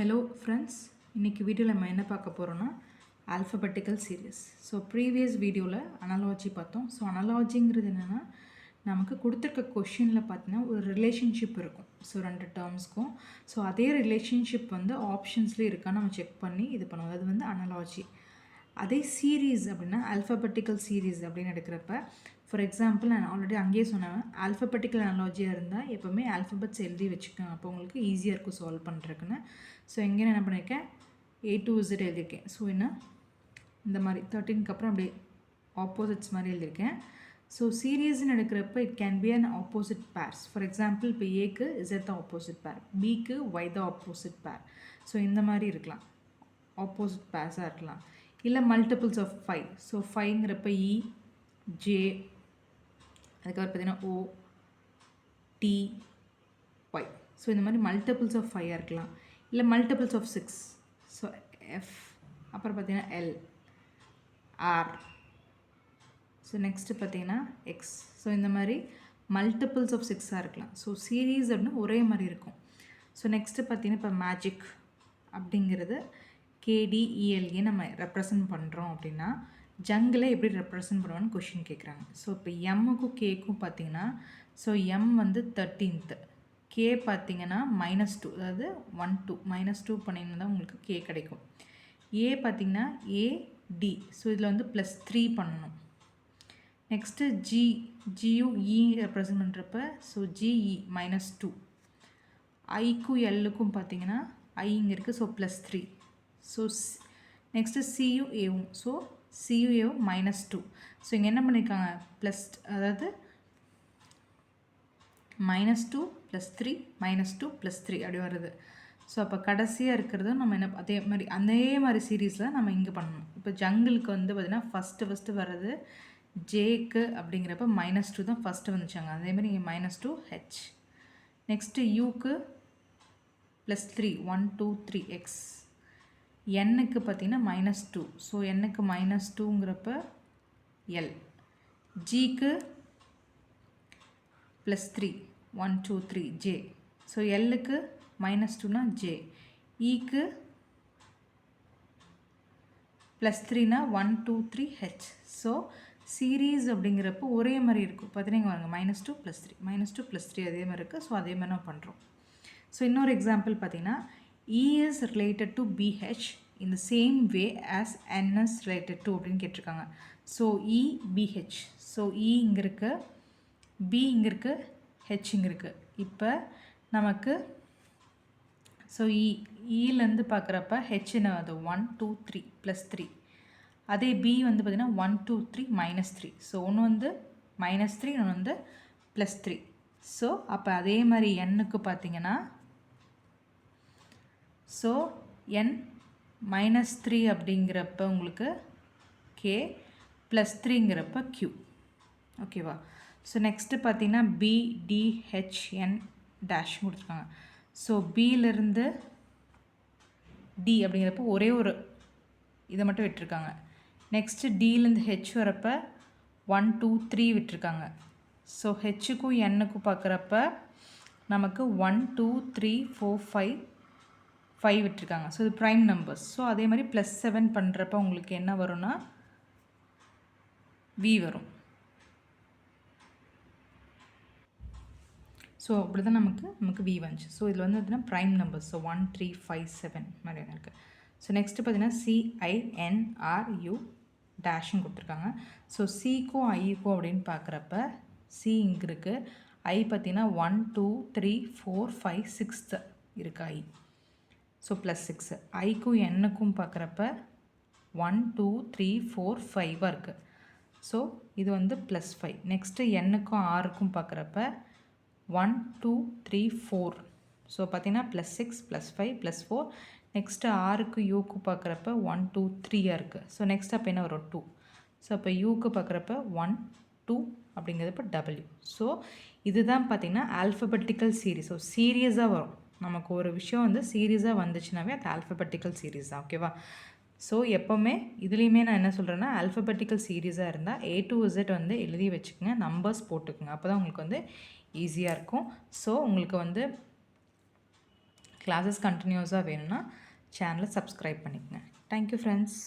Hello friends, இன்றைக்கி வீடியோவில் நம்ம என்ன பார்க்க போகிறோன்னா ஆல்ஃபபெட்டிக்கல் சீரீஸ். ஸோ ப்ரீவியஸ் வீடியோவில் அனாலஜி பார்த்தோம். ஸோ அனாலஜிங்கிறது என்னென்னா, நமக்கு கொடுத்துருக்க கொஷினில் பார்த்தீங்கன்னா ஒரு ரிலேஷன்ஷிப் இருக்கும். ஸோ 2 டேர்ம்ஸ்க்கும். ஸோ அதே ரிலேஷன்ஷிப் வந்து ஆப்ஷன்ஸ்லேயே இருக்கான்னு நம்ம செக் பண்ணி இது பண்ணுவோம். அது வந்து அனாலஜி. அதே சீரீஸ் அப்படின்னா ஆல்ஃபபெட்டிக்கல் சீரீஸ் அப்படின்னு எடுக்கிறப்ப, ஃபார் எக்ஸாம்பிள் நான் ஆல்ரெடி அங்கேயே சொன்னேன், ஆல்ஃபபெட்டிக்கல் அனாலஜியாக இருந்தால் எப்போவுமே ஆல்ஃபபெட்ஸ் எழுதி வச்சுக்கோங்க. அப்போ உங்களுக்கு ஈஸியாக இருக்கும் சால்வ் பண்ணுறதுக்குன்னு. ஸோ எங்கே நான் என்ன பண்ணியிருக்கேன், A to Z எழுதியிருக்கேன். ஸோ என்ன இந்த மாதிரி 13க்கு அப்புறம் அப்படியே ஆப்போசிட்ஸ் மாதிரி எழுதியிருக்கேன். ஸோ சீரீஸ்ன்னு எடுக்கிறப்ப it can be an opposite pairs. For example இப்போ ஏக்கு Z தான் ஆப்போசிட் பேர், பிக்கு Y தான் ஆப்போசிட் பேர். ஸோ இந்த மாதிரி இருக்கலாம், ஆப்போசிட் பேர்ஸாக இருக்கலாம். இல்லை மல்டிபிள்ஸ் ஆஃப் 5. ஸோ 5ங்கிறப்ப E, J, அதுக்கப்புறம் பார்த்தீங்கன்னா O, T, Y. ஸோ இந்த மாதிரி மல்டிபிள்ஸ் ஆஃப் 5 இருக்கலாம். இல்லை மல்டிபிள்ஸ் ஆஃப் 6. ஸோ F, அப்புறம் பார்த்தீங்கன்னா L, R. ஸோ நெக்ஸ்ட்டு பார்த்தீங்கன்னா X. ஸோ இந்த மாதிரி மல்டிபிள்ஸ் ஆஃப் 6ஆக இருக்கலாம். ஸோ சீரீஸ் அப்படின்னா ஒரே மாதிரி இருக்கும். ஸோ நெக்ஸ்ட்டு பார்த்தீங்கன்னா இப்போ மேஜிக் அப்படிங்கிறது KDELA நம்ம ரெப்ரசன்ட் பண்ணுறோம் அப்படின்னா ஜங்கில் எப்படி ரெப்ரசன்ட் பண்ணுவான்னு கொஷின் கேட்குறாங்க. ஸோ இப்போ எம்முக்கும் கேக்கும் பார்த்தீங்கன்னா, ஸோ எம் வந்து 13th, கே பார்த்தீங்கன்னா -2, அதாவது 1 2 -2 பண்ணிங்கன்னா தான் உங்களுக்கு கே கிடைக்கும். ஏ பார்த்தீங்கன்னா AD. ஸோ இதில் வந்து +3 பண்ணணும். நெக்ஸ்ட்டு ஜியும் இ ரெப்ரசன்ட் பண்ணுறப்ப ஸோ GE -2. ஐக்கும் எல்லுக்கும் பார்த்தீங்கன்னா ஐ இங்கே இருக்குது, ஸோ +3. ஸோ நெக்ஸ்ட்டு சியும் ஏவும், ஸோ சியும் ஏவும் -2. ஸோ இங்கே என்ன பண்ணியிருக்காங்க, அதாவது -2 +3 -2 +3 அப்படி வருது. ஸோ அப்போ கடைசியாக இருக்கிறதும் நம்ம என்ன அதே மாதிரி சீரீஸில் நம்ம இங்கே பண்ணணும். இப்போ ஜங்கிளுக்கு வந்து பார்த்திங்கன்னா ஃபஸ்ட்டு வர்றது ஜேக்கு அப்படிங்கிறப்ப -2 தான் ஃபஸ்ட்டு வந்துச்சாங்க. அதேமாதிரி இங்கே -2H. Next யூக்கு +3 1 2 3 X. எண்ணுக்கு பார்த்திங்கன்னா -2. ஸோ எண்ணுக்கு -2ங்கிறப்ப L. ஜிக்கு +3 1 2 3 J. ஸோ எல்லுக்கு -2னா J. ஈக்கு +3னா 1 2 3 H. ஸோ சீரீஸ் அப்படிங்கிறப்போ ஒரே மாதிரி இருக்கும். பார்த்தீங்கன்னா வாங்க -2 +3 -2 +3 அதே மாதிரி இருக்குது. ஸோ அதே மாதிரி நம்ம பண்ணுறோம். ஸோ இன்னொரு எக்ஸாம்பிள் பார்த்தீங்கன்னா, E is related to BH in the same way as N is related to அப்படின்னு கேட்டிருக்காங்க. So E BH. So E இங்கே இருக்குது, B இங்கே இருக்குது, H இங்கே இருக்குது. இப்போ நமக்கு ஸோ இலேருந்து பார்க்குறப்ப H என்ன அது 1 2 3 +3. அதே B வந்து பார்த்திங்கன்னா 1 2 3 -3. ஸோ ஒன்று வந்து -3, ஒன்று வந்து +3. ஸோ அப்போ அதே மாதிரி எண்ணுக்கு பார்த்தீங்கன்னா, ஸோ n -3 அப்படிங்கிறப்ப உங்களுக்கு K, +3ங்கிறப்ப Q. ஓகேவா? ஸோ நெக்ஸ்ட்டு பார்த்தீங்கன்னா BDHN டேஷ் கொடுத்துருக்காங்க. ஸோ பியிலேருந்து D அப்படிங்கிறப்ப ஒரே ஒரு இதை மட்டும் விட்டுருக்காங்க. நெக்ஸ்ட்டு Dலேருந்து H வரப்ப 1 2 3 விட்டுருக்காங்க. ஸோ ஹெச்சுக்கும் எண்ணுக்கும் பார்க்குறப்ப நமக்கு 1 2 3 4 5 விட்டுருக்காங்க. ஸோ இது ப்ரைம் நம்பர்ஸ். ஸோ அதே மாதிரி +7 பண்ணுறப்ப உங்களுக்கு என்ன வரும்னா V வரும். ஸோ அப்படி தான் நமக்கு V வந்துச்சு. ஸோ இதில் வந்து பார்த்தீங்கன்னா ப்ரைம் நம்பர்ஸ். ஸோ 1 3 5 7 மாதிரி இருக்குது. ஸோ நெக்ஸ்ட்டு பார்த்தீங்கன்னா CINRU டேஷ்னு கொடுத்துருக்காங்க. ஸோ சிக்கும் ஐக்கும் அப்படின்னு பார்க்குறப்ப சி இங்கே இருக்குது, ஐ பார்த்தீங்கன்னா 1 2 3 4 5 6 இருக்குது ஐ. ஸோ +6. ஐக்கும் எண்ணுக்கும் பார்க்குறப்ப 1 2 3 4 5 இருக்குது. ஸோ இது வந்து +5. நெக்ஸ்ட்டு எண்ணுக்கும் ஆருக்கும் பார்க்குறப்ப 1 2 3 4. ஸோ பார்த்தீங்கன்னா +6 +5 +4. நெக்ஸ்ட்டு ஆருக்கு யூக்கு பார்க்குறப்ப 1 2 3 இருக்குது. ஸோ நெக்ஸ்ட் அப்போ என்ன வரும் 2. ஸோ அப்போ யூக்கு பார்க்குறப்ப 1 2 அப்படிங்கிறப்ப W. ஸோ இதுதான் பார்த்திங்கன்னா ஆல்ஃபபெட்டிக்கல் சீரீஸ். ஸோ சீரியஸாக வரும். நமக்கு ஒரு விஷயம் வந்து சீரியஸாக வந்துச்சுனாவே அது ஆல்ஃபபெட்டிக்கல் சீரீஸ் தான். ஓகேவா? ஸோ எப்போவுமே இதுலேயுமே நான் என்ன சொல்கிறேன்னா, ஆல்ஃபபெட்டிக்கல் சீரீஸாக இருந்தால் A to Z வந்து எழுதி வச்சுக்கோங்க, நம்பர்ஸ் போட்டுக்குங்க. அப்போ தான் உங்களுக்கு வந்து ஈஸியாக இருக்கும். ஸோ உங்களுக்கு வந்து கிளாஸஸ் கண்டினியூஸாக வேணும்னா சேனலை சப்ஸ்கிரைப் பண்ணிக்கங்க. Thank you friends.